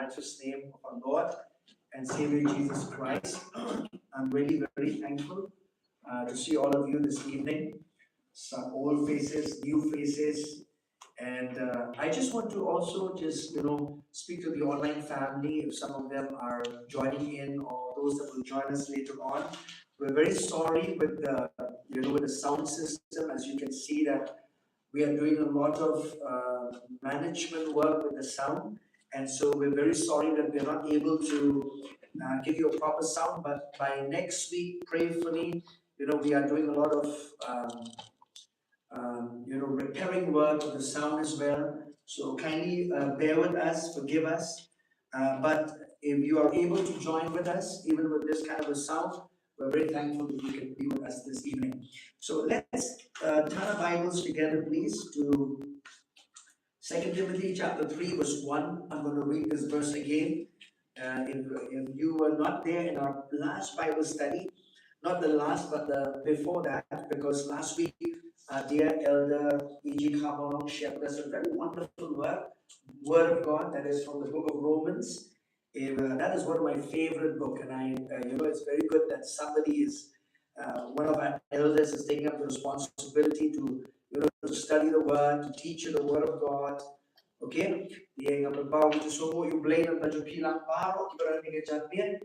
matchless name of our Lord and Savior Jesus Christ. I'm really very thankful to see all of you this evening. Some old faces, new faces, and I just want to also just speak to the online family. If some of them are joining in, or those that will join us later on, we're very sorry with the with the sound system. As you can see that we are doing a lot of management work with the sound, and so we're very sorry that we're not able to give you a proper sound. But by next week, prayerfully, we are doing a lot of repairing work of the sound as well. So kindly bear with us, forgive us. But if you are able to join with us, even with this kind of a sound, we're very thankful that you can be with us this evening. So let's turn our Bibles together, please, to 2 Timothy chapter 3, verse 1. I'm going to read this verse again. If you were not there in our last Bible study, not the last, but the before that, because last week, dear Elder E.G. Kamalong shared with us a very wonderful word of God that is from the book of Romans. That is one of my favorite books, and it's very good that somebody is, one of our elders is taking up the responsibility to, to study the word, to teach you the word of God. Okay? Yang berbau itu semua you blame ang tajupilang paro kibaran ni champion.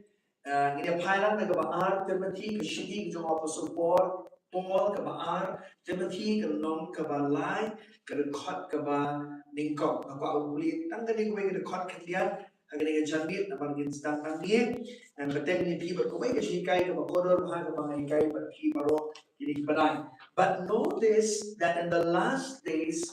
Ini pailan na gabaar Timothy ke shigi ke jong apostle Paul gabaar Timothy ke long kabalai ke record kaba ningkong apa uli tangga ni kuwe ke record kalian agar ni champion na bangin sedang nangye and betem ni pi berkuwe ke shikai ke bakodor ha ke bangai but pi baro ini kebanai. But know this, that in the last days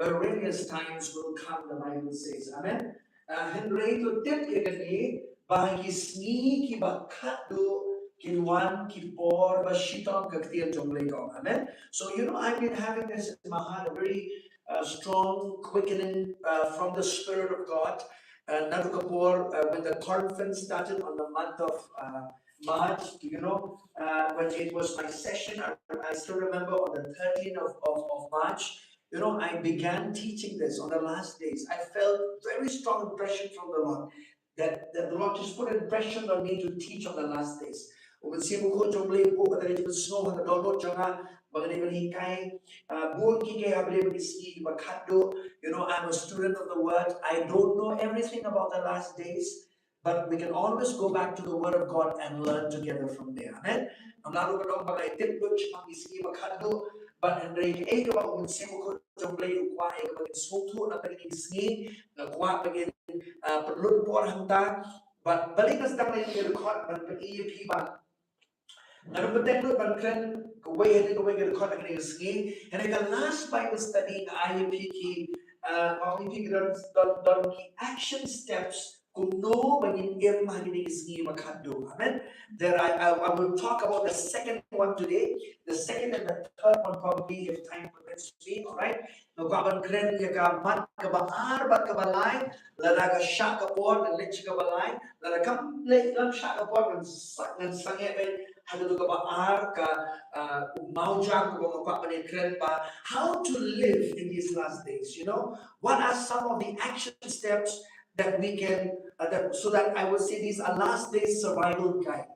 perilous times will come, the Bible says. Amen. Henry to tip yagani bahagi sni ki bakado kinwan ki por bashiton kaktiel jonglego. Amen. So I've been having this in my heart, a very strong quickening from the Spirit of God. Natukapur, when the conference started on the month of March, when it was my session, I still remember on the 13th of March. I began teaching this on the last days. I felt very strong impression from the Lord that the Lord just put an impression on me to teach on the last days. I'm a student of the word. I don't know everything about the last days, but we can always go back to the word of God and learn together from there. Amen. But in the age of our simple play, why so to na pagin sni na kwa pagin perlu por hanta, but balikas dang na yung record man pag EAP ba ano ba tayo ban kren way hadi ko way record na yung sni and the last Bible study na IAP ki IAP don action steps kuno bagin em mahagini sni makado. Amen. There I will talk about the second one today. The second and the third one probably if time permits me. All right. No kaban kren ya ka mat ka baar bat ka balay lada ka syak ka por and lech ka balay lada kam lech lam syak ka por and sange ben hadu ka baar ka maujang ko ka panin kren pa how to live in these last days. What are some of the action steps that we can, so that I would say these are last days survival guide,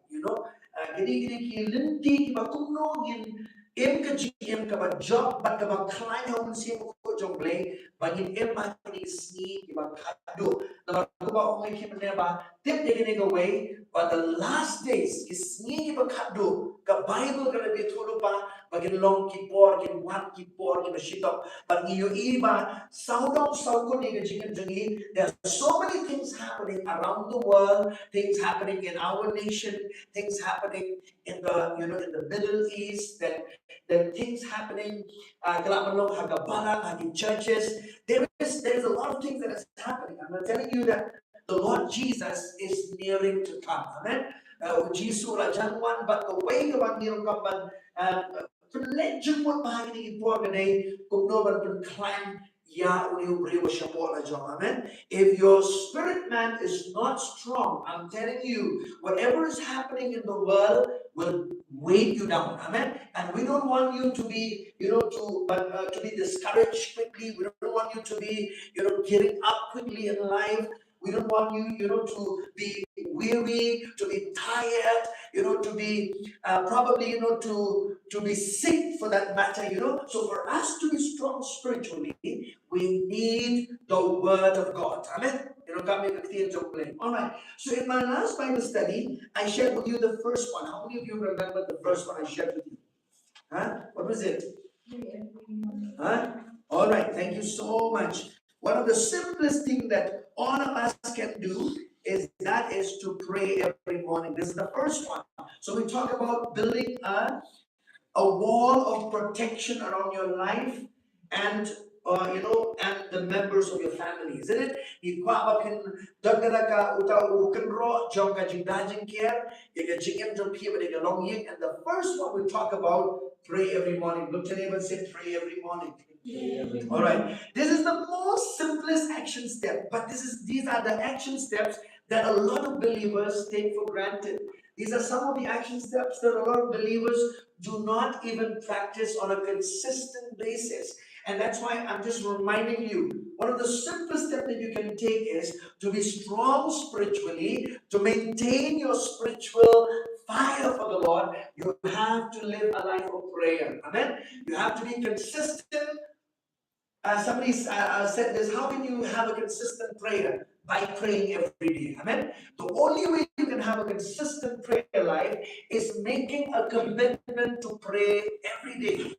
gini ki linti ki bakuno gin em ka GM ka ba job ba ka ba client home si ko jongle bagin em ma ni sni ki ba kado na ba ba ong ki ba tip de gini go way, but the last days is sni ki ba kado ka Bible ka be tholo pa bagin long ki por gin wan ki por ki ba shitop but niyo iba saudong sauko ni ga jikin jangi. There are so many things happening around the world, things happening in our nation, things happening in the in the Middle East, then things happening in churches. There is a lot of things that is happening. I'm telling you that the Lord Jesus is nearing to come. Amen. Jesus Rajanwan, but the way of Nongrum jemput bahagi impor gede kumno ban climb ya uli beriwa syapol aja. Amen. If your spirit man is not strong, I'm telling you, whatever is happening in the world will weigh you down. Amen. And we don't want you to be, to be discouraged quickly. We don't want you to be, giving up quickly in life. We don't want you, to be weary, to be tired, to be probably, to be sick for that matter, So for us to be strong spiritually, we need the Word of God. Amen. Kami nagtiyan sa plane. Alright. So in my last Bible study, I shared with you the first one. How many of you remember the first one I shared with you? Huh? What was it? Huh? Alright. Thank you so much. One of the simplest things that all of us can do is to pray every morning. This is the first one. So we talk about building a wall of protection around your life and and the members of your family, isn't it? And the first one we talk about, pray every morning. Look to neighbor and say, pray every morning. All right. This is the most simplest action step, but these are the action steps that a lot of believers take for granted. These are some of the action steps that a lot of believers do not even practice on a consistent basis. And that's why I'm just reminding you, one of the simplest steps that you can take is to be strong spiritually, to maintain your spiritual fire for the Lord. You have to live a life of prayer. Amen. You have to be consistent. Somebody said this, how can you have a consistent prayer? By praying every day. Amen. The only way you can have a consistent prayer life is making a commitment to pray every day.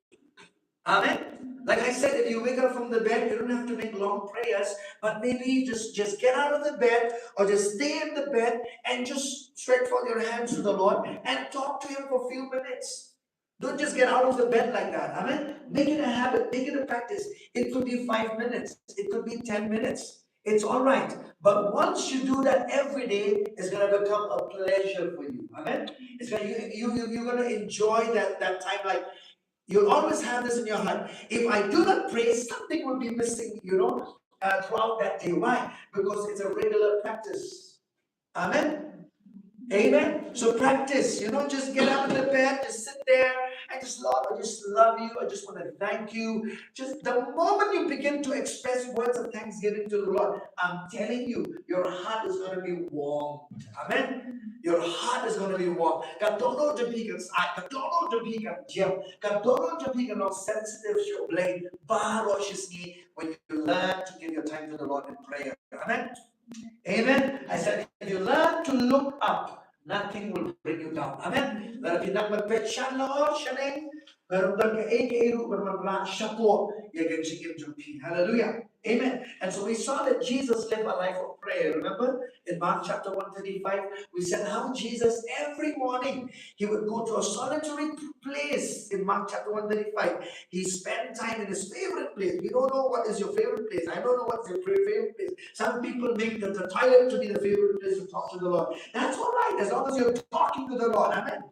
Amen. Like I said, if you wake up from the bed, you don't have to make long prayers, but maybe just get out of the bed or just stay in the bed and just stretch forth your hands to the Lord and talk to Him for a few minutes. Don't just get out of the bed like that. Amen. Make it a habit. Make it a practice. It could be 5 minutes. It could be 10 minutes. It's all right. But once you do that every day, it's going to become a pleasure for you. Amen. It's going you're going to enjoy that time. Like, you'll always have this in your heart. If I do not pray, something will be missing, throughout that day. Why? Because it's a regular practice. Amen. Amen. So practice, just get up in the bed, just sit there, and just, Lord, I just love you. I just want to thank you. Just the moment you begin to express words of thanksgiving to the Lord, I'm telling you, your heart is going to be warm. Amen. Your heart is going to be warm. Kadono jabigan sa, kadono jabigan jam, kadono jabigan no sensitive show blade, baroshisni when you learn to give your time to the Lord in prayer. Amen. Amen. I said, if you learn to look up, nothing will bring you down. Amen. If you not magpetsyan Lord, shaneng, meron ka eke-eru, meron ka shapo, hallelujah. Amen. And so we saw that Jesus lived a life of prayer. Remember in Mark chapter 135, we said how Jesus every morning he would go to a solitary place in Mark chapter 135. He spent time in his favorite place. We don't know what is your favorite place. I don't know what's your favorite place. Some people make the toilet to be the favorite place to talk to the Lord. That's all right, as long as you're talking to the Lord. Amen.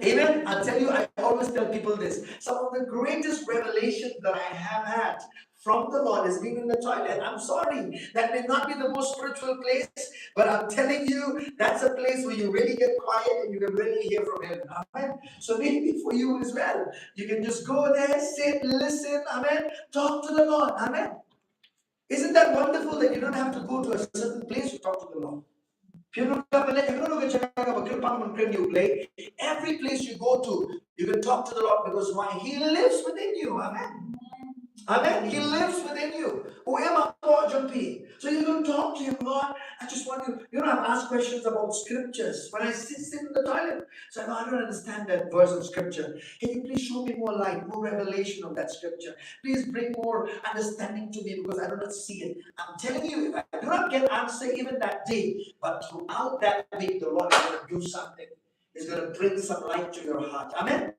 Amen. I'll tell you, I always tell people this. Some of the greatest revelations that I have had from the Lord is being in the toilet. I'm sorry. That may not be the most spiritual place, but I'm telling you, that's a place where you really get quiet and you can really hear from Him. Amen. So maybe for you as well. You can just go there, sit, listen. Amen. Talk to the Lord. Amen. Isn't that wonderful that you don't have to go to a certain place to talk to the Lord? Every place you go to, you can talk to the Lord because why? He lives within you. Amen. Amen. He lives within you. So you can talk to Him, Lord. I just want you, I've asked questions about scriptures when I sit in the toilet. So I don't understand that verse of scripture. Can you please show me more light, more revelation of that scripture? Please bring more understanding to me because I do not see it. I'm telling you, if I do not get answer even that day, but throughout that week, the Lord is going to do something. He's going to bring some light to your heart. Amen.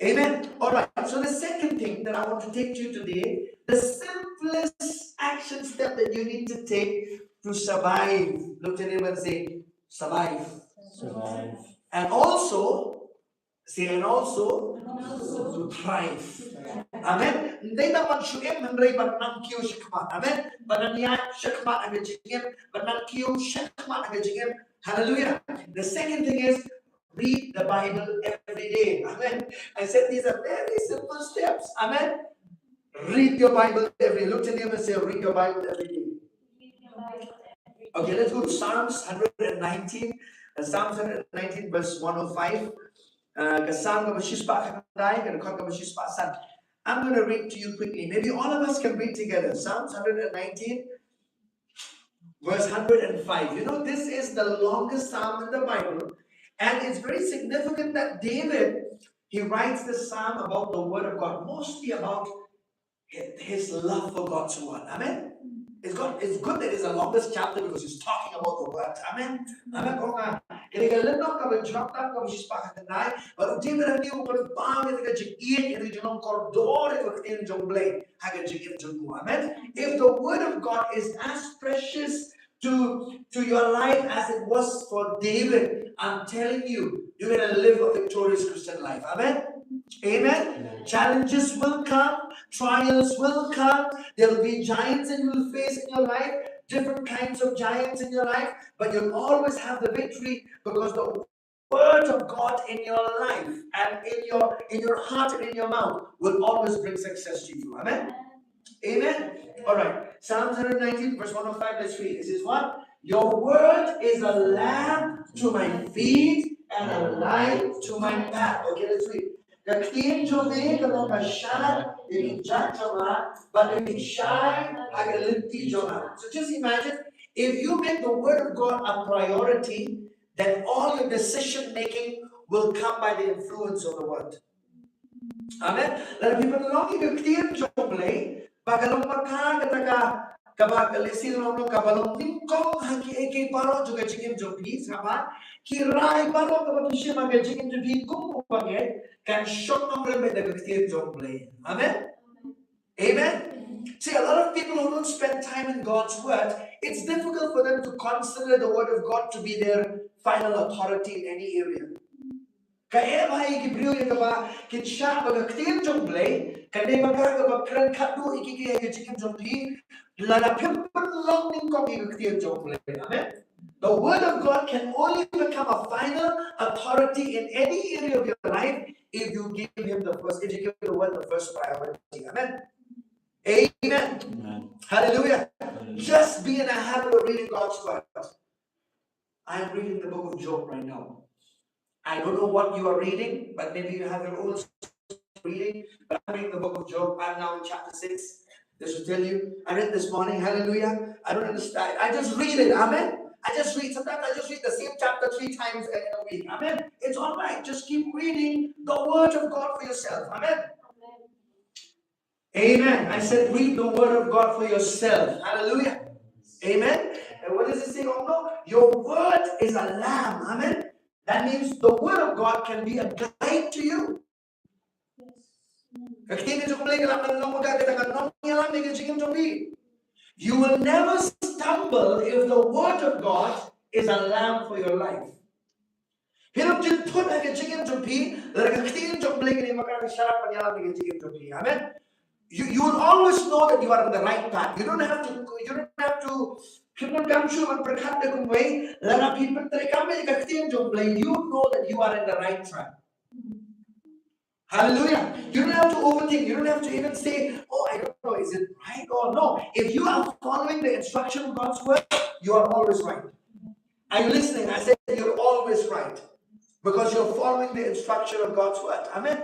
Amen. All right. So the second thing that I want to take to you today, the simplest action step that you need to take to survive. Look at him and say, survive. Survive. And also, to thrive. Amen. Hindi naman siyem henry batnang kiyo shikma. Amen. Bananya shikma agajingim, batnang kiyo shikma agajingim. Hallelujah. The second thing is read the Bible every day. Amen. I said these are very simple steps. Amen. Read your Bible every day. Look to them and say, read your Bible every day. Okay, let's go to Psalms 119. Psalms 119 verse 105. I'm going to read to you quickly. Maybe all of us can read together. Psalms 119 verse 105. You know, this is the longest psalm in the Bible. And it's very significant that David, he writes this psalm about the word of God. Mostly about his love for God's word. Amen. It's good that it's the longest chapter because he's talking about the word. Amen. Amen. Kung kinigalan ka ba drop down ka ba siya pakanay, pero di mo na niyo ko bang ito ka jigit ito yung kordor ito ka tin jong blade haga jigit jong mo. Amen. If the word of God is as precious to your life as it was for David, I'm telling you, you're gonna live a victorious Christian life. Amen. Amen. Challenges will come, trials will come, there'll be giants that you'll face in your life, different kinds of giants in your life, but you'll always have the victory because the word of God in your life and in your heart and in your mouth will always bring success to you. Amen. Amen. All right. Psalms 119, verse 105. Let's read. It says what? Your word is a lamp to my feet and a light to my path. Okay, let's read. The clean to me, the shine, the judgment, but the shine, I can lift the So just imagine if you make the word of God a priority, then all your decision making will come by the influence of the word. Amen. Lalu people yung clear joble, bagalong maka kataga kabag alisin mo kabalong ningkong haki eke paro juga chicken jobi sama kirai paro kabag siya mga chicken jobi kung upangit kan shot ng rembe the clear joble. Amen. Amen. See, a lot of people who don't spend time in God's word, it's difficult for them to consider the word of God to be their final authority in any area. Kaya may Gabriel yung kaba kinsya baga clear jomble kaya baga kaba kran kadu ikikaya yung chicken jomble lalapim lang ning kong yung clear jomble. Amen. The word of God can only become a final authority in any area of your life if you give if you give the word the first priority. Amen. Amen. Amen. Hallelujah. Just be in a habit of reading God's word. I'm reading the book of Job right now. I don't know what you are reading, but maybe you have your own reading. But I'm reading the book of Job. I'm now in chapter 6. Just to tell you, I read this morning. Hallelujah. I don't understand. I just read it. Amen. I just read. Sometimes I just read the same chapter 3 times in a week. Amen. It's all right. Just keep reading the word of God for yourself. Amen. Amen. I said, read the word of God for yourself. Hallelujah. Amen. And what does it say? Oh no, your word is a lamb. Amen. That means the word of God can be a guide to you. You will never stumble if the word of God is a lamp for your life. Amen. You will always know that you are on the right path. You don't have to you know that you are in the right track. Hallelujah. You don't have to overthink. You don't have to even say, oh, I don't know, is it right or no? If you are following the instruction of God's word, you are always right. Are you listening? I said you're always right. Because you're following the instruction of God's word. Amen.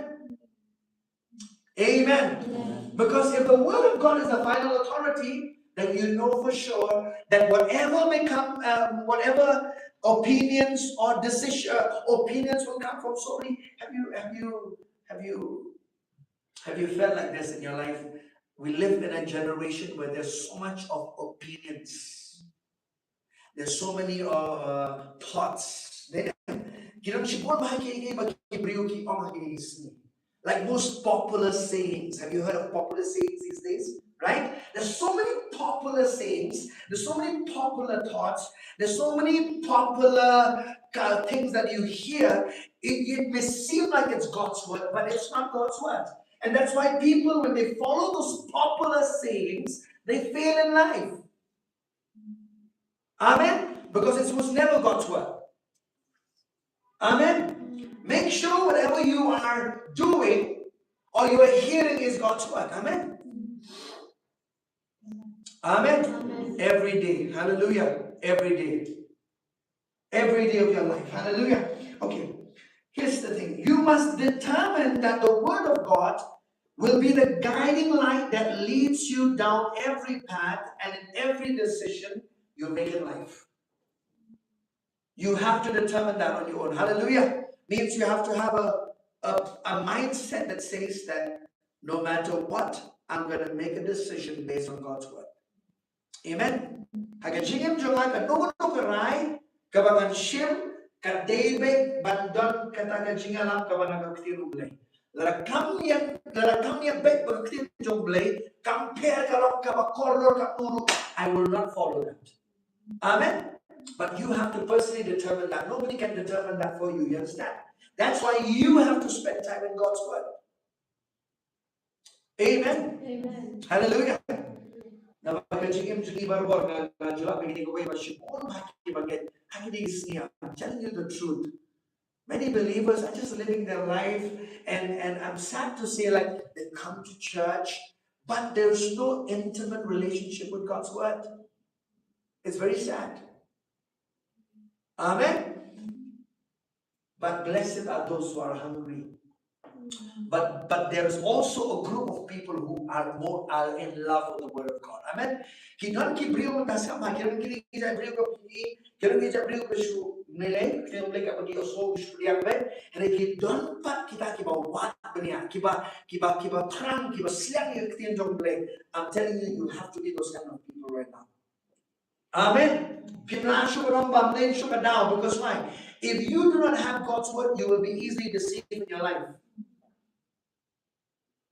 Amen. Amen. Because if the word of God is the final authority, then you know for sure that whatever may come, whatever opinions or opinions will come from so many. Have you felt like this in your life? We live in a generation where there's so much of opinions. There's so many thoughts. Like most popular sayings. Have you heard of popular sayings these days? Right? There's so many popular sayings. There's so many popular thoughts. There's so many popular things that you hear. It may seem like it's God's word, but it's not God's word. And that's why people, when they follow those popular sayings, they fail in life. Amen? Because it was never God's word. Amen? Make sure whatever you are doing or you are hearing is God's word. Amen? Amen? Amen. Every day. Hallelujah. Every day. Every day of your life. Hallelujah. Okay. Here's the thing. You must determine that the Word of God will be the guiding light that leads you down every path and in every decision you make in life. You have to determine that on your own. Hallelujah. Means you have to have a mindset that says that no matter what, I'm going to make a decision based on God's Word. Amen. Hagajingim jonga ka nugo nugo rai kabangan shim ka David bandon kata kajingalam kabangan ktiru blay. Larakam ya bet berktir jong blay compare kalau kabakoror ka nuru. I will not follow that. Amen. But you have to personally determine that. Nobody can determine that for you. You understand? That's why you have to spend time in God's Word. Amen. Amen. Hallelujah. I'm telling you the truth. Many believers are just living their life, and I'm sad to say, like, they come to church, but there's no intimate relationship with God's Word. It's very sad. Amen. But blessed are those who are hungry. But there is also a group of people who are in love with the Word of God. Amen. Kinon ki brio kasama kiron ki ja brio ko pi kiron ki ja brio ko shu nilai kiron le ka pagi oso shuliang be and ki don pat kita ki ba wat benia ki ba trang ki ba siang ki kiron jong ble. I'm telling you, you have to be those kind of people right now. Amen. Now, because why? If you do not have God's Word, you will be easily deceived in your life.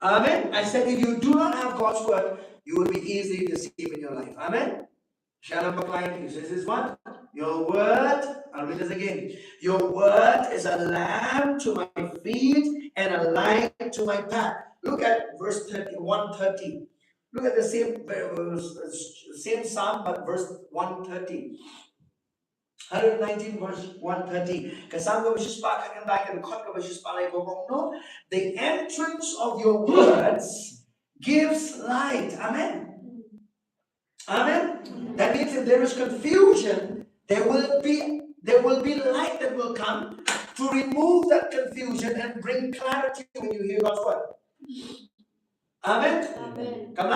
Amen. I said, if you do not have God's Word, you will be easily deceived in your life. Amen. Shalom Bakline, he says this one. Your Word, I'll read this again. Your Word is a lamp to my feet and a light to my path. Look at verse 130. Look at the same Psalm, but verse 130. 119 verse 130. The entrance of your words gives light. Amen. Amen. That means if there is confusion, there will be light that will come to remove that confusion and bring clarity when you hear God's word. Amen. Amen. And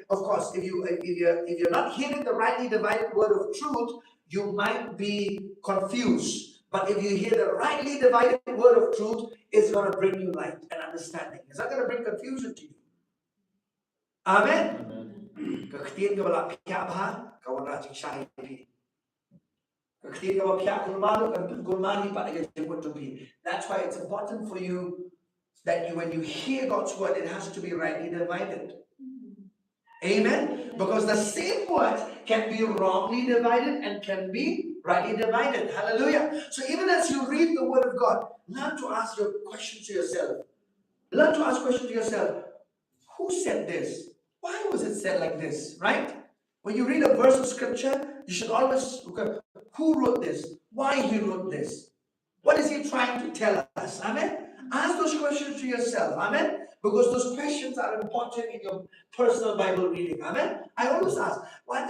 of course, if you're not hearing the rightly divided word of truth, you might be confused. But if you hear the rightly divided word of truth, it's going to bring you light and understanding. It's not going to bring confusion to you. Amen. That's why it's important for you that when you hear God's word, it has to be rightly divided. Amen. Because the same word can be wrongly divided and can be rightly divided. Hallelujah. So even as you read the word of God, learn to ask your questions to yourself. Learn to ask questions to yourself. Who said this? Why was it said like this? Right? When you read a verse of scripture, you should always look at who wrote this, why he wrote this. What is he trying to tell us? Amen. Ask those questions to yourself. Amen. Because those questions are important in your personal Bible reading. Amen. I always ask, I'm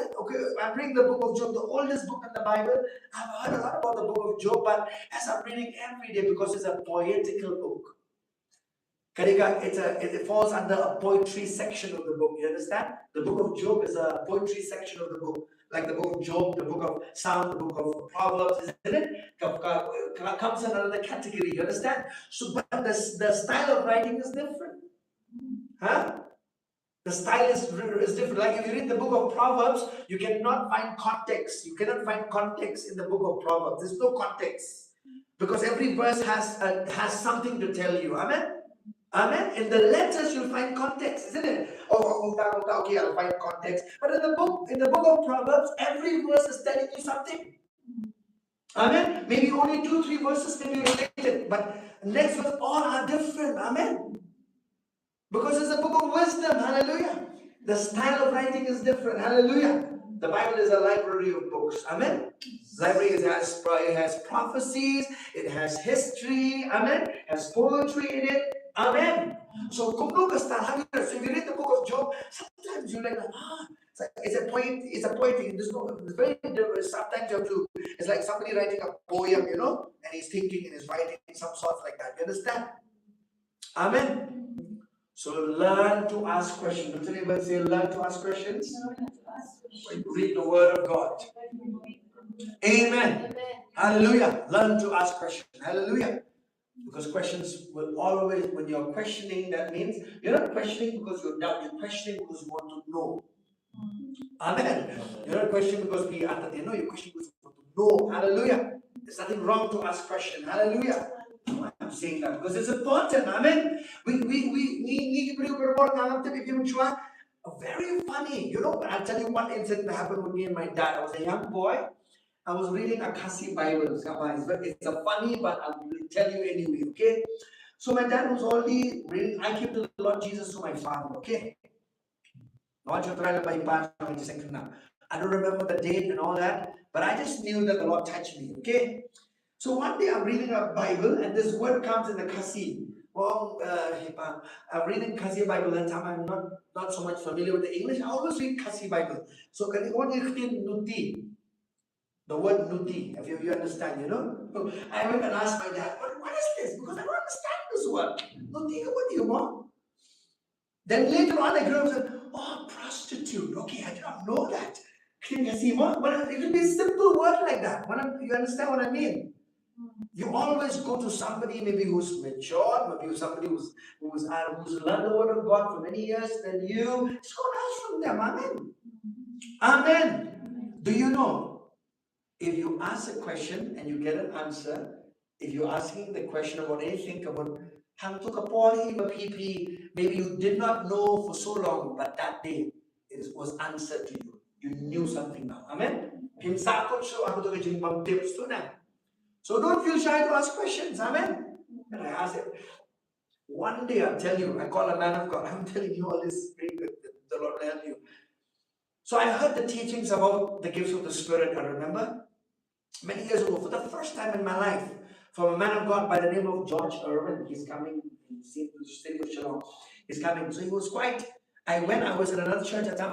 reading the book of Job, the oldest book in the Bible. I've heard a lot about the book of Job, but as I'm reading every day, because it's a poetical book, it falls under a poetry section of the book. You understand? The book of Job is a poetry section of the book. Like the book of Job, the book of Psalm, the book of Proverbs, isn't it? Comes in another category. You understand? So, but the style of writing is different. Huh? The style is different. Like if you read the book of Proverbs, you cannot find context. You cannot find context in the book of Proverbs. There's no context. Because every verse has something to tell you. Amen? Amen. In the letters you'll find context, isn't it? Okay, I'll find context. But in the book of Proverbs, every verse is telling you something. Amen. Maybe only 2-3 verses may be related, but next verse all are different. Amen. Because it's a book of wisdom. Hallelujah. The style of writing is different. Hallelujah. The Bible is a library of books. Amen. Library it has prophecies. It has history. Amen. It has poetry in it. Amen. So if you read the book of Job, sometimes you're like, It's a poetic. There's no, it's very different. Sometimes you have to, it's like somebody writing a poem, and he's thinking and he's writing some sorts like that. You understand? Amen. So learn to ask questions. Don't anybody say learn to ask questions? When you read the word of God. Amen. Hallelujah. Learn to ask questions. Hallelujah. Because questions will always, when you're questioning, that means you're not questioning because you're doubt, you're questioning because you want to know. Amen. You're not questioning because you're questioning because you want to know. Hallelujah. There's nothing wrong to ask questions. Hallelujah. I'm saying that because it's important. Amen. We need to be very funny. I'll tell you one incident that happened with me and my dad. I was a young boy. I was reading a Kasi Bible. It's a funny, but I will tell you anyway, okay? So my dad was already reading. I came to the Lord Jesus through my father, okay? I don't remember the date and all that, but I just knew that the Lord touched me, okay? So one day I'm reading a Bible and this word comes in the Kasi. Well, I'm reading Kasi Bible that time. I'm not so much familiar with the English. I always read Kasi Bible. So can you nuti? The word nuti, if you understand, I went and asked my dad, what is this? Because I don't understand this word. Nuti, what do you want? Then later on I grew up and said, oh, prostitute. Okay, I did not know that. But it can be a simple word like that. You understand what I mean? You always go to somebody maybe who's mature, maybe somebody who's learned the word of God for many years than you. Just go and ask from them. Amen. Amen. Do you know, if you ask a question and you get an answer, if you're asking the question about anything, about maybe you did not know for so long, but that day it was answered to you. You knew something now. Amen. So don't feel shy to ask questions. Amen. And I asked him, one day I'll tell you, I call a man of God, I'm telling you all this, the Lord will help you. So I heard the teachings about the gifts of the Spirit, I remember, many years ago, for the first time in my life, from a man of God by the name of George Irwin. He's coming, in the city of Shalom. He's coming. So he was quite, I was in another church at the time,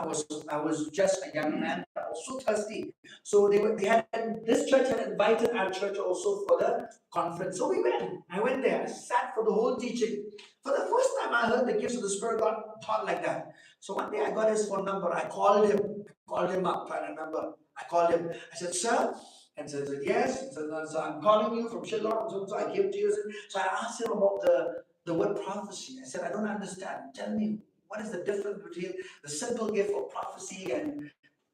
I was just a young man, I was so thirsty. So this church had invited our church also for the conference. So we went. I went there. I sat for the whole teaching. For the first time I heard the gifts of the Spirit God taught like that. So one day I got his phone number. I called him up, I remember. I called him. I said, sir, and so he said, yes. So I'm calling you from Shillong. So I came to you. So I asked him about the word prophecy. I said, I don't understand. Tell me, what is the difference between the simple gift of prophecy and,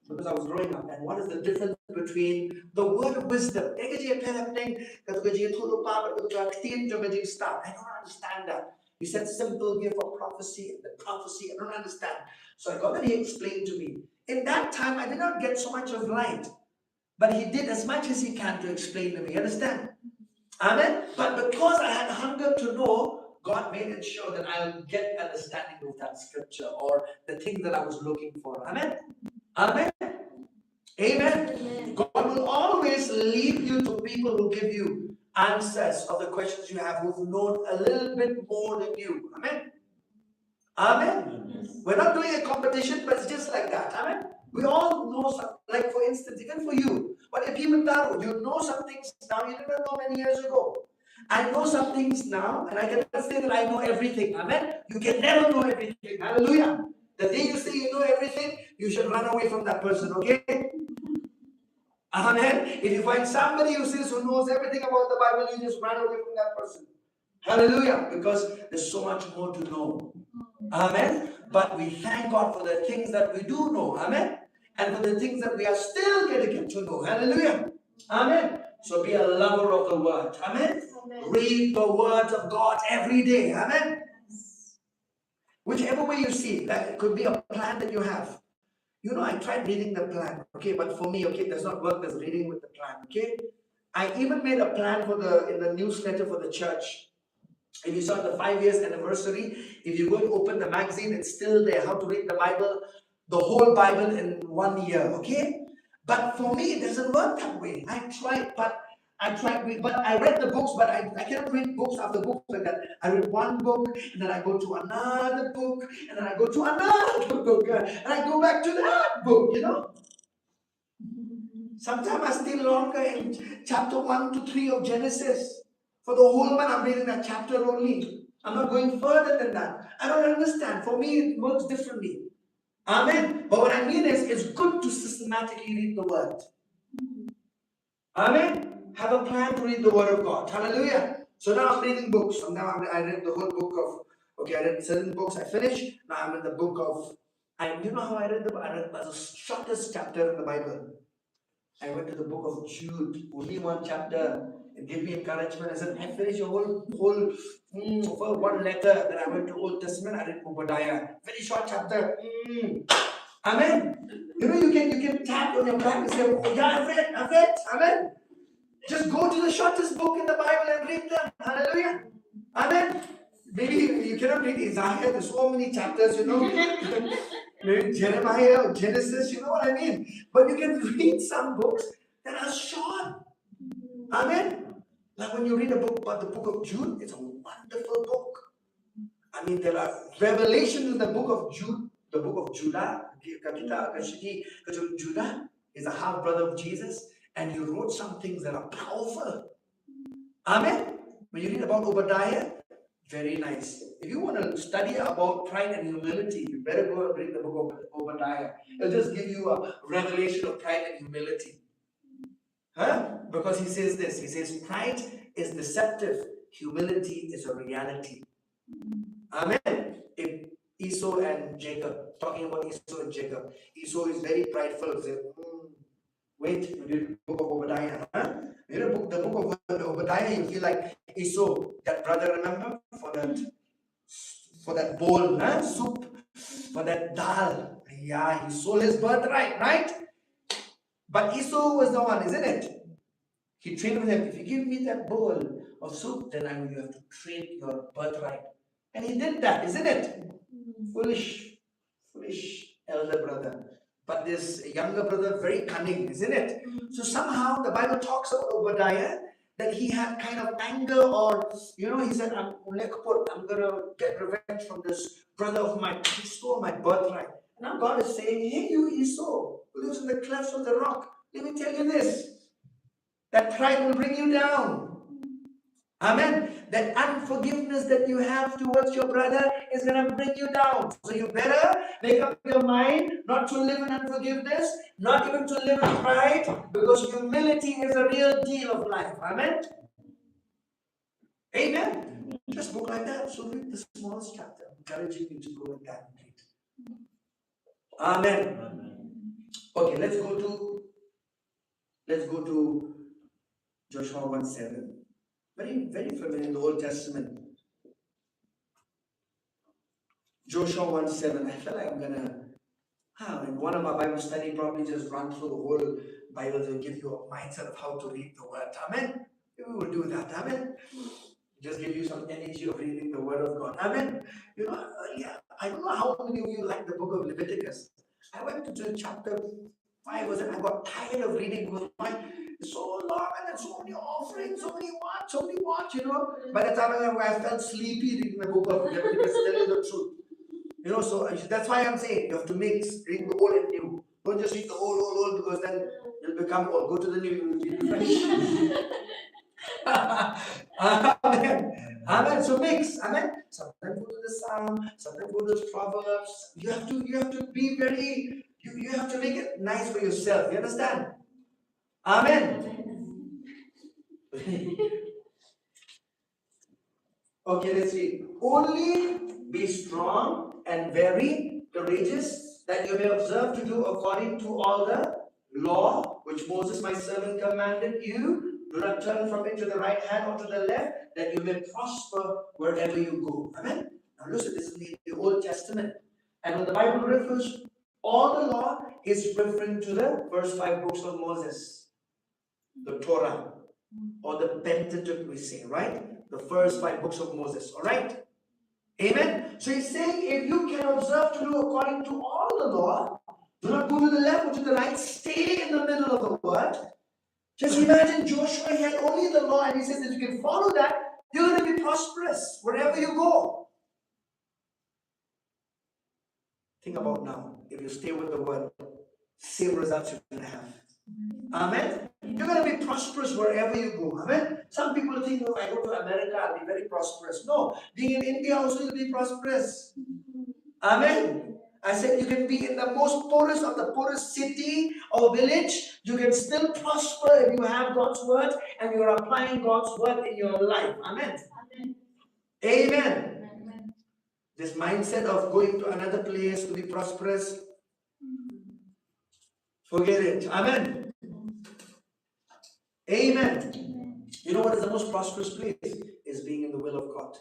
because I was growing up, and what is the difference between the word of wisdom? I don't understand that. He said simple gift of prophecy, and the prophecy, I don't understand. So I got that he explained to me. In that time, I did not get so much of light. But he did as much as he can to explain to me. You understand? Amen? But because I had hunger to know, God made it sure that I'll get understanding of that scripture or the thing that I was looking for. Amen? Amen? Amen? God will always lead you to people who give you answers of the questions you have, who've known a little bit more than you. Amen? Amen? Yes. We're not doing a competition, but it's just like that. Amen? We all know some, like for instance, even for you, but if you know some things now you didn't know many years ago. I know some things now, and I cannot say that I know everything. Amen? You can never know everything. Hallelujah. The day you say you know everything, you should run away from that person, okay? Amen? If you find somebody who knows everything about the Bible, you just run away from that person. Hallelujah. Because there's so much more to know. Amen. But we thank God for the things that we do know. Amen. And for the things that we are still going to get to know. Hallelujah. Amen. So be a lover of the word. Amen. Amen. Read the words of God every day. Amen. Whichever way you see, that could be a plan that you have. I tried reading the plan. Okay, but for me, it does not work as reading with the plan. Okay. I even made a plan in the newsletter for the church. If you saw the 5 years anniversary, if you go and open the magazine, it's still there. How to read the Bible, the whole Bible in 1 year, okay? But for me, it doesn't work that way. I tried, but I tried, but I read the books, but I cannot read books after books like that. I read one book, and then I go to another book, and then I go to another book, and I go back to that book, Sometimes I stay longer in chapter 1 to 3 of Genesis. For the whole month, I'm reading that chapter only. I'm not going further than that. I don't understand. For me, it works differently. Amen. But what I mean is, it's good to systematically read the Word. Amen. Have a plan to read the Word of God. Hallelujah. So now I'm reading books. So now I read the whole book of, I read certain books, I finished. Now I'm in the book of, and you know how I read the book? I read the shortest chapter in the Bible. I went to the book of Jude, only one chapter. It gave me encouragement. I said, I finished a whole for one letter. Then I went to Old Testament. I read Obadiah, very short chapter. Amen. You can tap on your back and say, oh yeah, I've read. Amen. Just go to the shortest book in the Bible and read them. Hallelujah. Amen. Maybe you cannot read Isaiah. There's so many chapters, Maybe Jeremiah or Genesis, you know what I mean? But you can read some books that are short. Amen. Like when you read a book about the book of Jude, it's a wonderful book. I mean, there are revelations in the book of Jude, the book of Judah. Judah is a half brother of Jesus, and he wrote some things that are powerful. Amen. When you read about Obadiah, very nice. If you want to study about pride and humility, you better go and read the book of Obadiah. It'll just give you a revelation of pride and humility. Because he says this. He says, pride is deceptive. Humility is a reality. Amen. If Esau and Jacob, talking about Esau and Jacob. Esau is very prideful. He said, wait, you read the book of Obadiah. You read the book of Obadiah, you feel like Esau, that brother, remember? For that bowl, soup, for that dal. Yeah, he sold his birthright, right? But Esau was the one, isn't it? He traded with him. If you give me that bowl of soup, then you have to trade your birthright. And he did that, isn't it? Foolish elder brother. But this younger brother, very cunning, isn't it? So somehow the Bible talks about Obadiah, that he had kind of anger, or, he said, I'm going to get revenge from this brother of mine. He stole my birthright. Now God is saying, hey, you Esau, who lives in the clefts of the rock, let me tell you this, that pride will bring you down. Amen. That unforgiveness that you have towards your brother is going to bring you down. So you better make up your mind not to live in unforgiveness, not even to live in pride, because humility is a real deal of life. Amen. Amen. Just book like that. So read the smallest chapter, encouraging you to go with that and read. Amen. Okay, let's go to Joshua 1:7. Very, very familiar in the Old Testament. Joshua 1:7. I feel like I'm gonna, in one of my Bible study, probably just run through the whole Bible to give you a mindset of how to read the Word. Amen. We will do that. Amen. Just give you some energy of reading the Word of God. Amen. I don't know how many of you like the book of Leviticus. I went to chapter 5, and I got tired of reading because it's so long and there's so many offerings, so many watch, By the time I felt sleepy reading the book of Leviticus, tell you the truth. So that's why I'm saying you have to mix, read the old and new. Don't just read the old, because then you'll become old. Go to the new, you'll be fresh. Amen. So mix. Amen. Sometimes go to the Psalm, sometimes go to the Proverbs. You have to be very, you have to make it nice for yourself. You understand? Amen. Okay, let's see. Only be strong and very courageous, that you may observe to do according to all the law which Moses my servant commanded you. Do not turn from it to the right hand or to the left, that you may prosper wherever you go. Amen. Now listen, this is the Old Testament. And when the Bible refers, all the law is referring to the first 5 books of Moses. The Torah, or the Pentateuch, we say, right? The first 5 books of Moses, all right? Amen? So he's saying, if you can observe to do according to all the law, do not go to the left or to the right, stay in the middle of the word, Just imagine Joshua had only the law, and he says that you can follow that, you're going to be prosperous wherever you go. Think about now, if you stay with the word, same results you're going to have. Amen. You're going to be prosperous wherever you go. Amen. Some people think, if I go to America, I'll be very prosperous. No, being in India also you'll be prosperous. Amen. I said you can be in the most poorest of the poorest city or village. You can still prosper if you have God's word and you are applying God's word in your life. Amen. Amen. Amen. This mindset of going to another place to be prosperous, forget it. Amen. Amen. You know what is the most prosperous place? Is being in the will of God.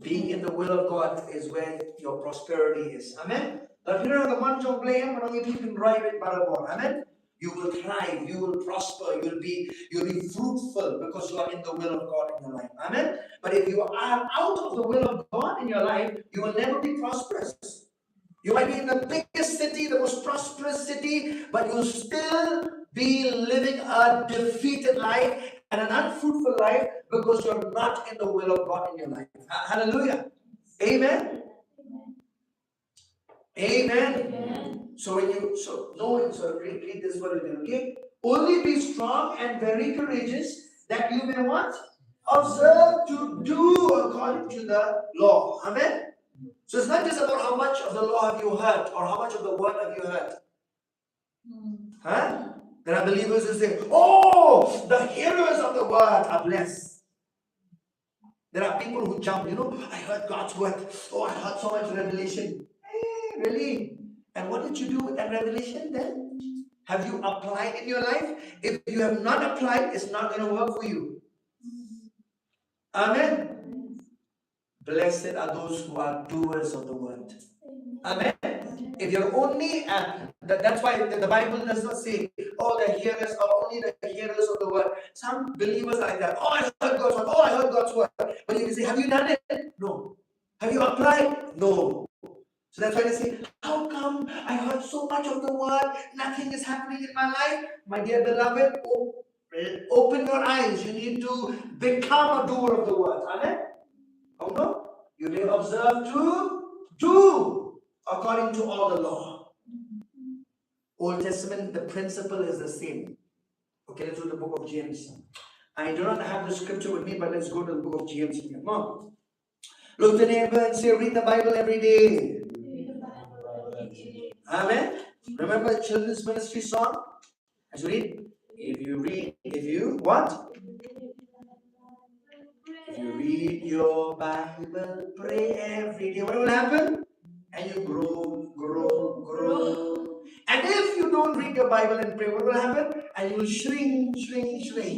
Being in the will of God is where your prosperity is. Amen. But you know the manjong blame when you can drive it barabon. Amen. You will thrive, you will prosper, you'll be fruitful because you are in the will of God in your life. Amen. But if you are out of the will of God in your life, you will never be prosperous. You might be in the biggest city, the most prosperous city, but you'll still be living a defeated life and an unfruitful life because you're not in the will of God in your life. Hallelujah. Amen. Amen. Amen. So when you read this word again, okay? Only be strong and very courageous that you may what? Observe to do according to the law. Amen. So it's not just about how much of the law have you heard or how much of the word have you heard. Huh? There are believers who say, oh, the hearers of the word are blessed. There are people who jump, I heard God's word. Oh, I heard so much revelation. Hey, really? And what did you do with that revelation then? Have you applied in your life? If you have not applied, it's not going to work for you. Amen. Blessed are those who are doers of the word. Amen. If you're only, that's why the Bible does not say, oh, the hearers are only the hearers of the word. Some believers are like that. Oh, I heard God's word. Oh, I heard God's word. But you can say, have you done it? No. Have you applied? No. So that's why they say, how come I heard so much of the word, nothing is happening in my life? My dear beloved, open your eyes. You need to become a doer of the word. Amen? Oh no? You may observe to do according to all the law. Old Testament, the principle is the same. Okay, let's do the book of James. I do not have the scripture with me, but let's go to the book of James. Come on. Look to the neighbor and say, read the Bible every day. Amen. Remember the children's ministry song? As we read, if you what? If you read your Bible, pray every day, what will happen? And you grow. And if you don't read your Bible and pray, what will happen? And you will shrink.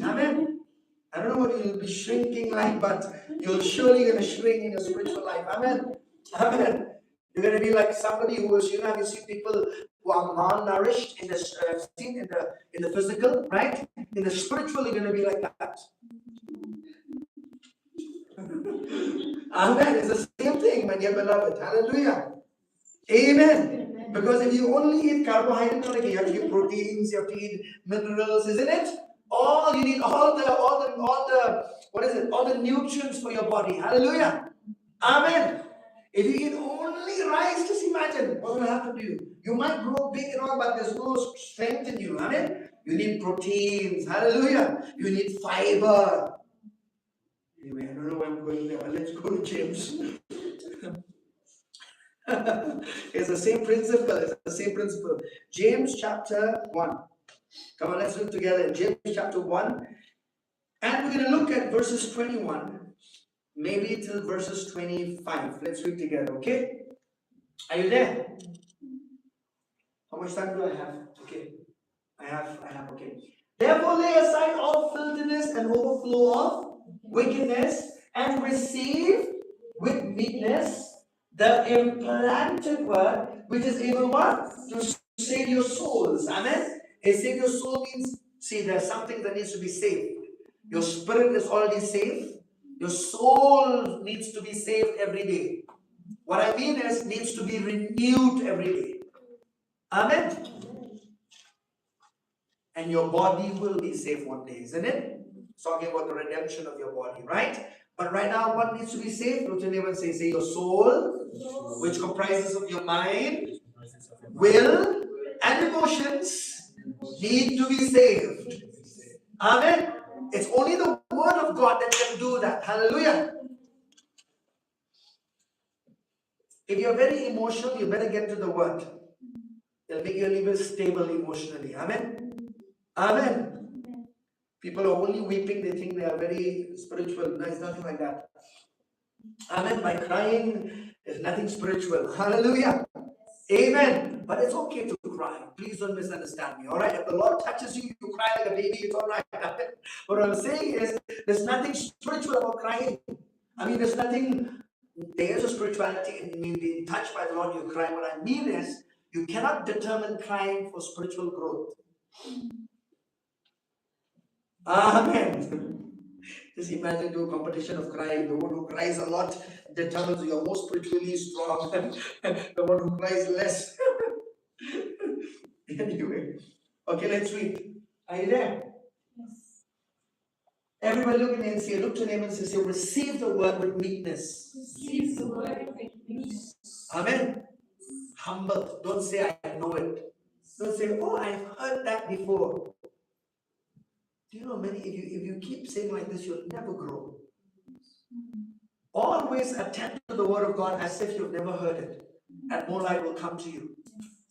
Amen. I don't know what you'll be shrinking like, but you're surely going to shrink in your spiritual life. Amen. Amen. You're going to be like somebody who is, have you seen people who are malnourished in the physical, right? In the spiritual, you're going to be like that. Amen. It's the same thing, my dear beloved. Hallelujah. Amen. Because if you only eat carbohydrates, you have to eat proteins, you have to eat minerals, isn't it? You need all the nutrients for your body. Hallelujah. Amen. If you eat only rice, just imagine what will happen to you. You might grow big and all, but there's no strength in you. Amen. You need proteins. Hallelujah. You need fiber. Anyway, I don't know why I'm going there, but let's go to James. It's the same principle. James chapter 1. Come on, let's look together. James chapter 1. And we're going to look at verses 21, maybe till verses 25. Let's read together, okay? Are you there? How much time do I have? Okay. I have, okay. Therefore lay aside all filthiness and overflow of wickedness and receive with meekness the implanted word which is able what? To save your souls. Amen? And save your soul means, see, there's something that needs to be saved. Your spirit is already saved. Your soul needs to be saved every day. What I mean is, needs to be renewed every day. Amen? and your body will be saved one day, isn't it? It's talking about the redemption of your body, right? But right now, what needs to be saved? Look to your neighbor and say your soul, which comprises of your mind, will, and emotions, need to be saved. Amen. It's only the word of God that can do that. Hallelujah. If you're very emotional, you better get to the word. It'll make you a little bit stable emotionally. Amen. Amen. People are only weeping, they think they are very spiritual. No, it's nothing like that. Amen. By crying, there's nothing spiritual. Hallelujah. Amen. But it's okay to cry. Please don't misunderstand me. Alright? If the Lord touches you, you cry like a baby, it's alright. What I'm saying is, there's nothing spiritual about crying. I mean, there's nothing, there is a spirituality in being touched by the Lord, you cry. What I mean is, you cannot determine crying for spiritual growth. Amen. Just imagine do a competition of crying. The one who cries a lot determines you're more spiritually strong than the one who cries less. Anyway, okay, let's read. Are you there? Yes. Everybody look at me and say, look to them and say, receive the word with meekness. Receive the word with meekness. Amen. Humble. Don't say I know it. Don't say, oh, I've heard that before. Do you know many? If you keep saying like this, you'll never grow. Always attend to the word of God as if you've never heard it, and more light will come to you.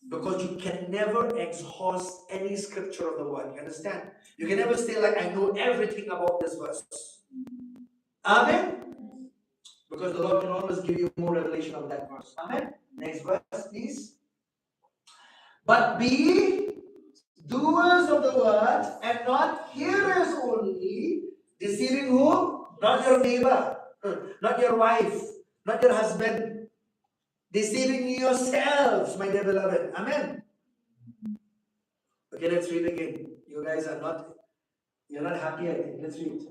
Because you can never exhaust any scripture of the word. You understand? You can never say like, I know everything about this verse. Amen? Because the Lord can always give you more revelation of that verse. Amen? Next verse, please. But be doers of the word and not hearers only, deceiving who? Not your neighbor, not your wife, not your husband. Deceiving yourselves, my dear beloved. Amen. Okay, let's read again. You guys are not, you're not happy, I think. Let's read.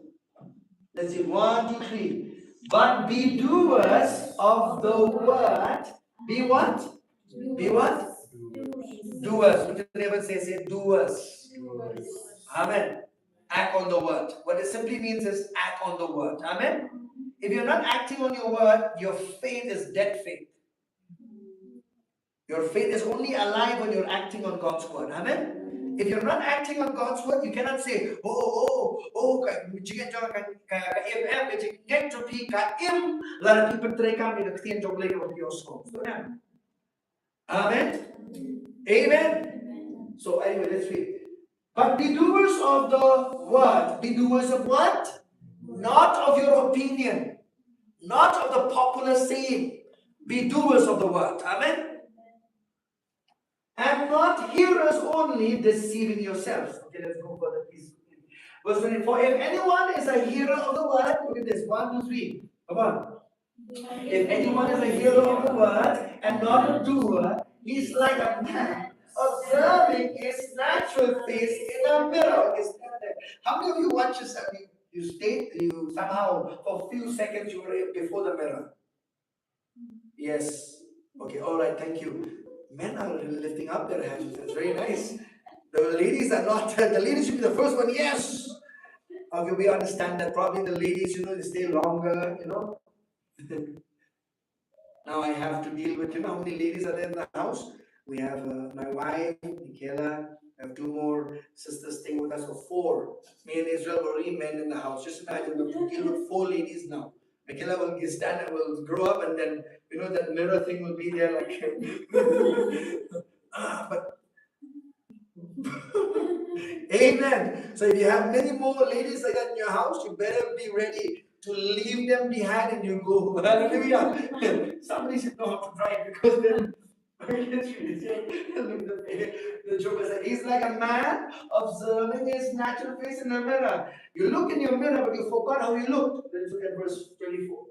Let's read. 1, 2, 3. But be doers of the word. Be what? Be what? Doers. Look at the neighbor and say doers. Amen. Act on the word. What it simply means is act on the word. Amen. If you're not acting on your word, your faith is dead faith. Your faith is only alive when you're acting on God's word. Amen? If you're not acting on God's word, you cannot say, Amen? Amen? So anyway, let's read. But be doers of the word. Be doers of what? Not of your opinion. Not of the popular saying. Be doers of the word. Amen? And not hearers only, deceiving yourselves. Okay, let's go further, please. Verse 24. If anyone is a hearer of the word, look at this. 1, 2, 3. Come on. If anyone is a hearer of the word and not a doer, he's like a man observing his natural face in a mirror. How many of you watch yourself? You somehow for a few seconds you were before the mirror. Yes. Okay, all right, thank you. Men are lifting up their hands. That's very nice. The ladies are not. The ladies should be the first one. Yes. Okay, we understand that probably the ladies, they stay longer, Now I have to deal with, how many ladies are there in the house? We have my wife, Michaela. I have 2 more sisters staying with us, so 4. Me and Israel were already men in the house. Just imagine we have to deal with 4 ladies now. Michaela will stand and will grow up, and then that mirror thing will be there like but amen. So if you have many more ladies like that in your house, you better be ready to leave them behind and you go. Hallelujah. Somebody should know how to drive, because then the joker said, he's like a man observing his natural face in a mirror. You look in your mirror, but you forgot how you looked. Let's look at verse 24.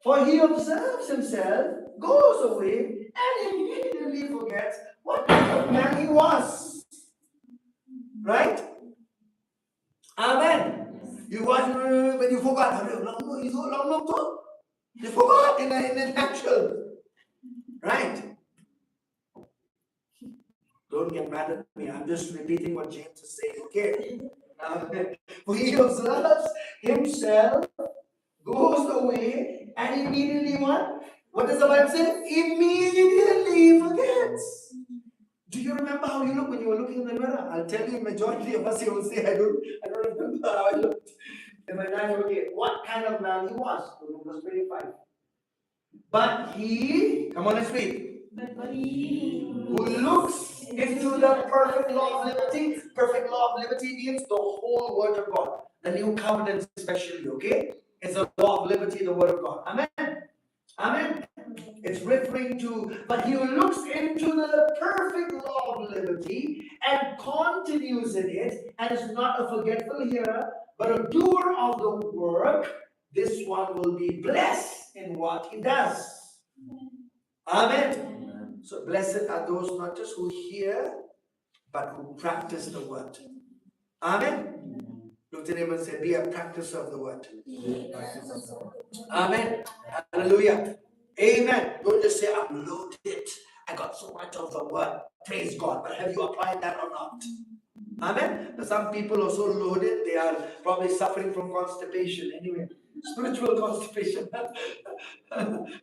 For he observes himself, goes away, and immediately forgets what kind of man he was. Right? Amen. You watch when you forgot. You forgot in the natural. Right? Don't get mad at me. I'm just repeating what James is saying. Okay. Now, for he observes himself, goes away, and immediately what? What does the Bible say? Immediately forgets. Do you remember how you look when you were looking in the mirror? I'll tell you, majority of us here will say, I don't remember how I looked. And when I okay, what kind of man he was? Verse 25. But he, come on, let's read. But he who looks into the perfect law of liberty. Perfect law of liberty means the whole word of God. The new covenant especially, okay? It's the law of liberty, the word of God. Amen. Amen. It's referring to, but he who looks into the perfect law of liberty and continues in it, and is not a forgetful hearer, but a doer of the work, this one will be blessed in what he does. Amen. Amen. So blessed are those not just who hear, but who practice the word. Amen. Look to your neighbor and say, be a practicer of the word. Amen. Hallelujah. Amen. Don't just say, I'm loaded. I got so much of the word. Praise God. But have you applied that or not? Amen. But some people are so loaded, they are probably suffering from constipation. Anyway, spiritual constipation.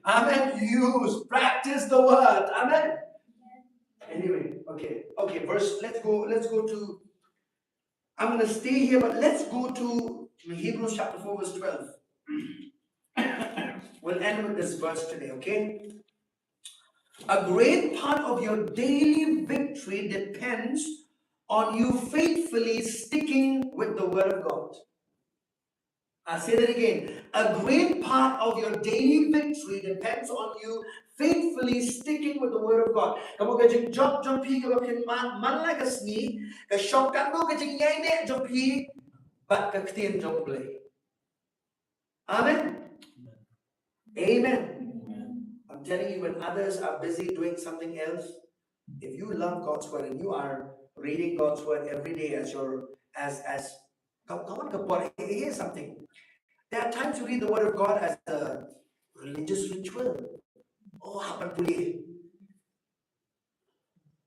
Amen. Use, practice the word. Amen. Anyway, okay. Okay, let's go to, I'm going to stay here, but let's go to Hebrews chapter 4, verse 12. We'll end with this verse today, okay? A great part of your daily victory depends on you faithfully sticking with the Word of God. I'll say that again. A great part of your daily victory depends on you faithfully sticking with the Word of God. Kamu kajing job jumpi kamu kin man like a snee, ka shop kamu kajing yai ne jumpi, but ka ktin jumplay. Amen. Amen. I'm telling you, when others are busy doing something else, if you love God's word and you are reading God's word every day as your come on, here's something. There are times you read the word of God as a religious ritual. Oh, happen puli.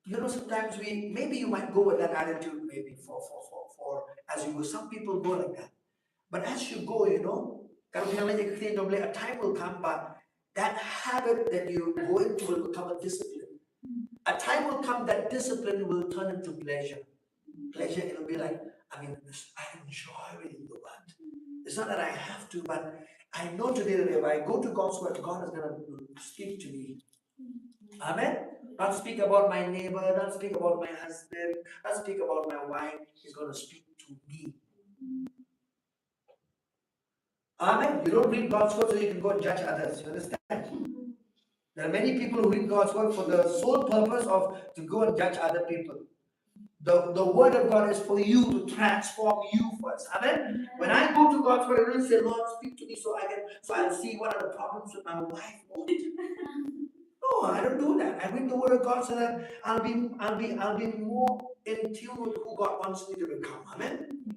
You know, sometimes maybe you might go with that attitude, maybe for as you go. Some people go like that. But as you go, you know, a time will come, but that habit that you go into will become a discipline. A time will come that discipline will turn into pleasure. Pleasure, it'll be like, I enjoy reading the word. It's not that I have to, but I know today that if I go to God's word, God is going to speak to me. Amen? Not speak about my neighbor, not speak about my husband, not speak about my wife. He's going to speak to me. Amen? You don't read God's word so you can go and judge others. You understand? There are many people who read God's word for the sole purpose of to go and judge other people. The word of God is for you to transform you first. Amen. When I go to God's word, I don't say, Lord, speak to me so I'll see what are the problems with my wife. No, I don't do that. I read the word of God so that I'll be more in tune with who God wants me to become. Amen.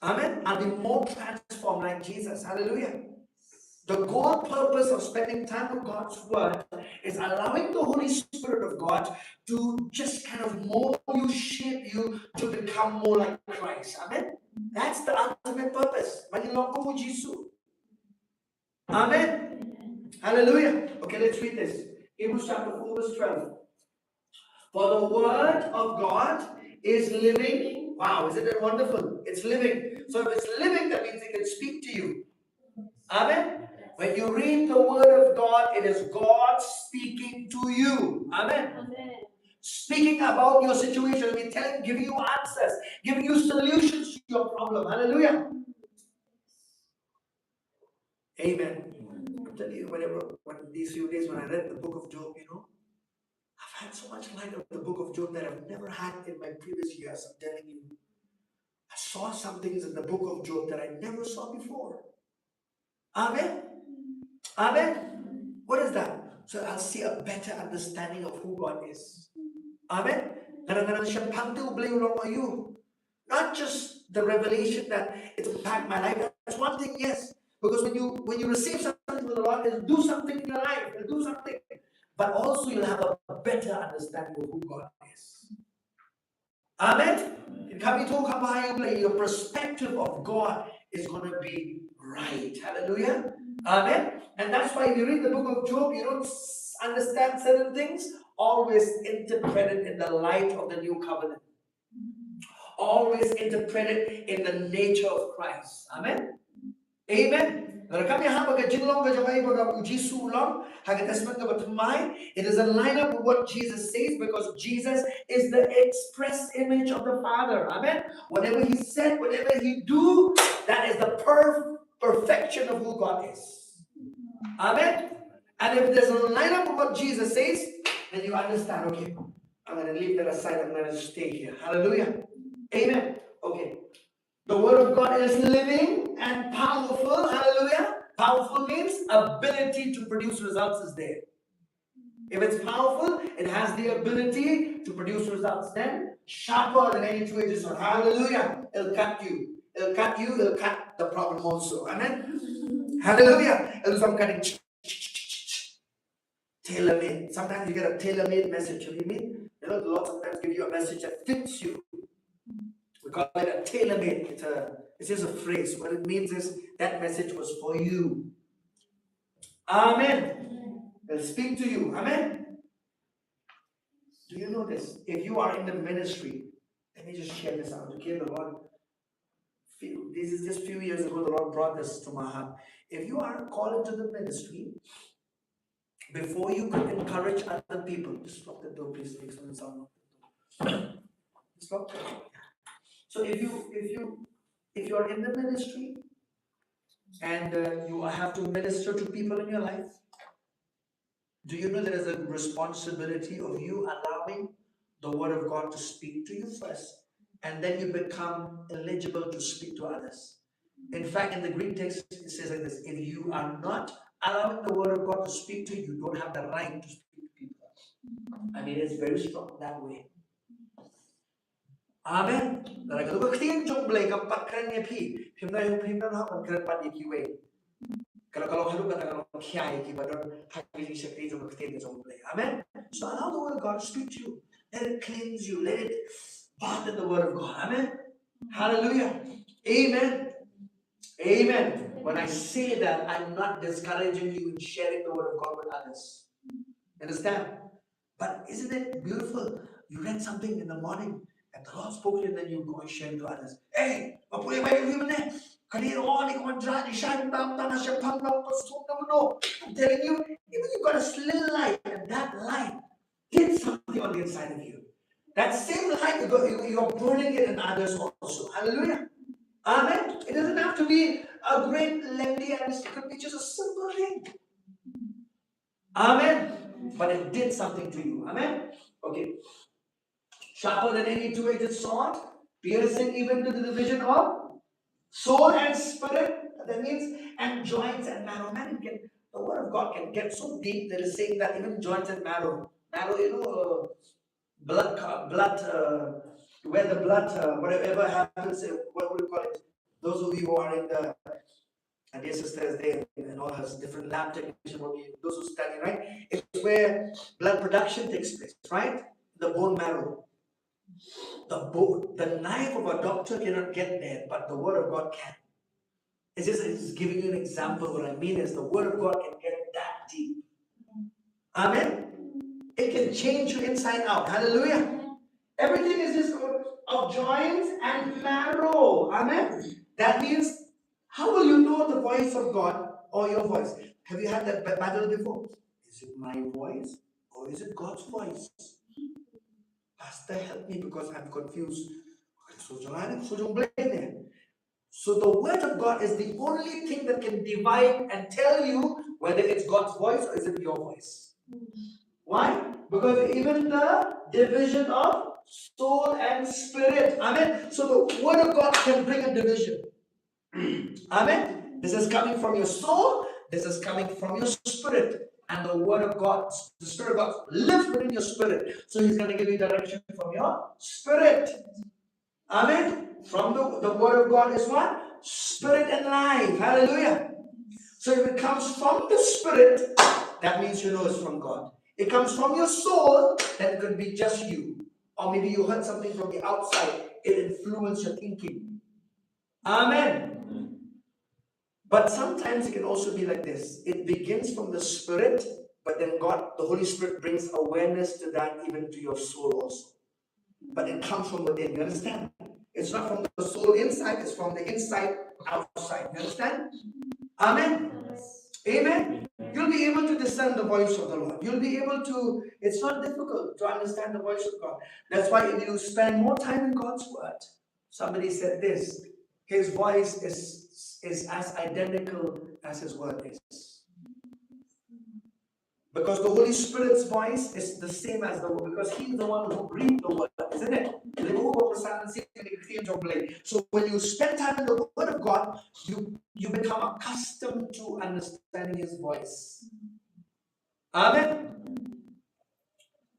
Amen. I'll be more transformed like Jesus. Hallelujah. The goal purpose of spending time with God's word is allowing the Holy Spirit of God to just kind of mold you, shape you to become more like Christ. Amen. That's the ultimate purpose. Amen. Hallelujah. Okay, let's read this. Hebrews chapter 4, verse 12. For the word of God is living. Wow, isn't it wonderful? It's living. So if it's living, that means it can speak to you. Amen. When you read the word of God, it is God speaking to you. Amen. Amen. Speaking about your situation, giving you answers, giving you solutions to your problem. Hallelujah. Amen. I'm telling you, when these few days when I read the book of Job, you know, I've had so much light of the book of Job that I've never had in my previous years. I'm telling you. I saw some things in the book of Job that I never saw before. Amen. Amen. What is that? So I'll see a better understanding of who God is. Amen. Not just the revelation that it's impacted my life. That's one thing, yes. Because when you receive something from the Lord, it'll do something in your life. It'll do something. But also you'll have a better understanding of who God is. Amen. Your perspective of God is going to be right. Hallelujah. Amen. And that's why if you read the book of Job, you don't understand certain things. Always interpret it in the light of the new covenant. Always interpret it in the nature of Christ. Amen. Amen. Kami habaga jinglong ka jamay baga ujisu ulong haga tesman ka batumay. It doesn't line up with what Jesus says because Jesus is the express image of the Father. Amen. Whatever He said, whatever He do, that is the perfection of who God is. Amen. And if it doesn't line up with what Jesus says, then you understand. Okay, I'm going to leave that aside. I'm going to stay here. Hallelujah. Amen. Okay. The word of God is living and powerful. Hallelujah. Powerful means ability to produce results is there. If it's powerful, it has the ability to produce results. Then sharper than any two-edged sword. Hallelujah. It'll cut you. It'll cut you. It'll cut the problem also. Amen. Hallelujah. It'll do some kind of tailor-made. Sometimes you get a tailor-made message. You mean? You know, the Lord sometimes give you a message that fits you. We call it a tailor-made. It's just a phrase. What it means is that message was for you. Amen. It'll speak to you. Amen. Do you know this? If you are in the ministry, let me just share this out. Okay, the Lord. This is just a few years ago. The Lord brought this to my heart. If you are called into the ministry, before you could encourage other people, just lock the door, please. Make some sound. Just lock the door. So if you're in the ministry and you have to minister to people in your life, do you know there is a responsibility of you allowing the word of God to speak to you first, and then you become eligible to speak to others? In fact, in the Greek text, it says like this: if you are not allowing the word of God to speak to you, you don't have the right to speak to people. I mean, it's very strong that way. Amen. Kalau kau ketian jom boleh kampak kerennya pi, pimna nak keren padi kiwe. Kalau halu kata kalau kiai ki badon hakiki sekri jom ketian jom boleh. Amen. So allow the word of God to speak to you. Let it cleanse you. Let it bath in the word of God. Amen. Hallelujah. Amen. Amen. When I say that, I'm not discouraging you in sharing the word of God with others. Understand? But isn't it beautiful? You read something in the morning and the Lord spoke to you, and then you go and share it to others. Hey, I'm telling you, even you got a little light, and that light did something on the inside of you. That same light, you're burning it in others also. Hallelujah. Amen. It doesn't have to be a great lengthy and it could be just a simple thing. Amen. But it did something to you. Amen. Okay. Sharper than any two-edged sword, piercing even to the division of soul and spirit. That means and joints and marrow. Man, the word of God can get so deep that it's saying that even joints and marrow. Marrow, blood, where the blood, whatever happens, what would you call it? Those of you who are in the dear sisters there and all has different lab technician, those who study, right? It's where blood production takes place, right? The bone marrow. The knife of a doctor cannot get there, but the word of God can. It's giving you an example. What I mean is the word of God can get that deep. Amen. It can change you inside out. Hallelujah. Everything is just of joints and marrow. Amen. That means, how will you know the voice of God or your voice? Have you had that battle before? Is it my voice or is it God's voice? Pastor, help me because I'm confused. So the word of God is the only thing that can divide and tell you whether it's God's voice or is it your voice. Why? Because even the division of soul and spirit. Amen. So the word of God can bring a division. Amen. This is coming from your soul. This is coming from your spirit. And the word of God, the spirit of God lives within your spirit. So he's going to give you direction from your spirit. Amen. From the word of God is what? Spirit and life. Hallelujah. So if it comes from the spirit, that means you know it's from God. It comes from your soul, that could be just you. Or maybe you heard something from the outside, it influenced your thinking. Amen. But sometimes it can also be like this. It begins from the Spirit, but then God, the Holy Spirit, brings awareness to that even to your soul also. But it comes from within, you understand? It's not from the soul inside, it's from the inside outside. You understand? Amen. Amen. You'll be able to discern the voice of the Lord. You'll be able to, it's not difficult to understand the voice of God. That's why if you spend more time in God's Word, somebody said this, His voice is as identical as His Word is. Because the Holy Spirit's voice is the same as the Word, because He's the one who breathed the Word, isn't it? So when you spend time in the Word of God, you become accustomed to understanding His voice. Amen.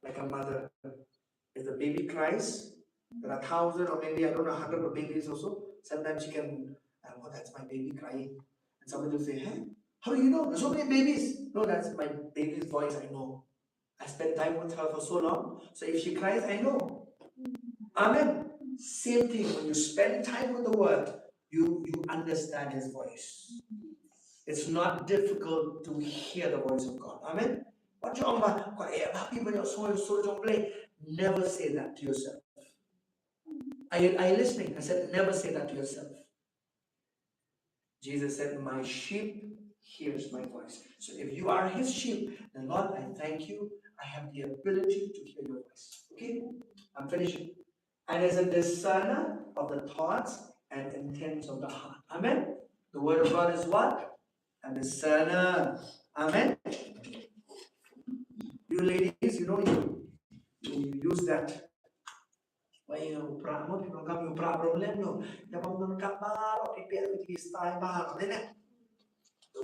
Like a mother, if the baby cries, there are 1,000 or maybe I don't know 100 of babies also. Sometimes you can, oh, that's my baby crying, and somebody will say, "Hey, how do you know? There's so many babies." No, that's my baby's voice. I know. I spent time with her for so long, so if she cries, I know. Amen. Same thing. When you spend time with the Word, you understand His voice. It's not difficult to hear the voice of God. Amen. What you happy when your soul don't play? Never say that to yourself. Are you listening? I said, never say that to yourself. Jesus said, my sheep hears my voice. So if you are His sheep, then Lord, I thank you. I have the ability to hear your voice. Okay? I'm finishing. And as a discerner of the thoughts and intents of the heart. Amen. The word of God is what? A discerner. Amen. You ladies, you use that. When you come, you problem, no. The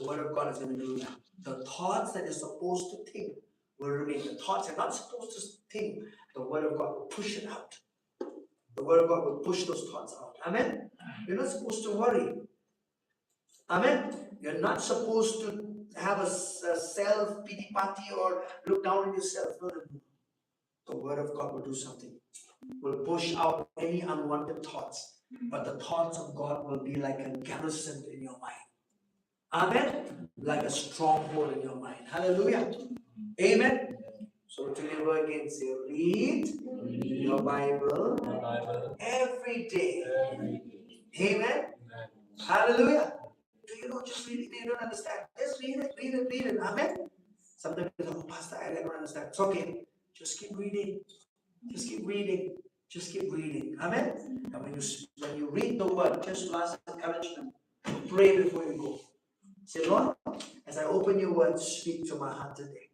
word of God is going to do that. The thoughts that you're supposed to think will remain. The thoughts you're not supposed to think, the word of God will push it out. The word of God will push those thoughts out. Amen. You're not supposed to worry. Amen. You're not supposed to have a self-pity party or look down on yourself. No. The word of God will do something. Will push out any unwanted thoughts. But the thoughts of God will be like a garrison in your mind. Amen. Like a stronghold in your mind. Hallelujah. Amen. So today we again say, read your Bible every day. Amen. Hallelujah. Do you know, just read it, you don't understand. Just read it. Amen. Sometimes you go, oh, Pastor, I don't understand. It's okay. Just keep reading. Just keep reading. Just keep reading. Amen. And when you read the word, just last encouragement, pray before you go. Say, Lord, as I open your word, speak to my heart today.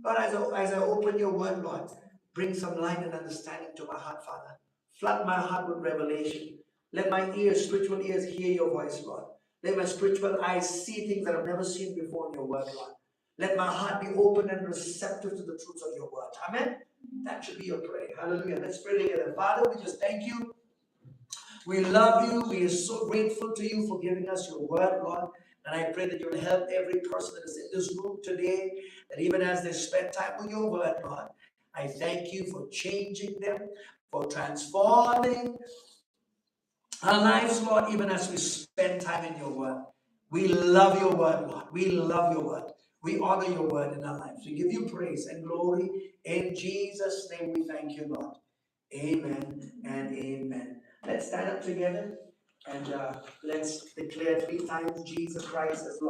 Lord, as I open your word, Lord, bring some light and understanding to my heart, Father. Flood my heart with revelation. Let my ears, spiritual ears, hear your voice, Lord. Let my spiritual eyes see things that I've never seen before in your word, Lord. Let my heart be open and receptive to the truths of your word. Amen. That should be your prayer. Hallelujah. Let's pray together. Father, we just thank you. We love you. We are so grateful to you for giving us your word, Lord. And I pray that you will help every person that is in this room today, that even as they spend time with your word, Lord, I thank you for changing them, for transforming our lives, Lord, even as we spend time in your word. We love your word, Lord. We love your word. We honor your word in our lives. We give you praise and glory. In Jesus' name we thank you, Lord. Amen and amen. Let's stand up together and let's declare 3 times Jesus Christ as Lord.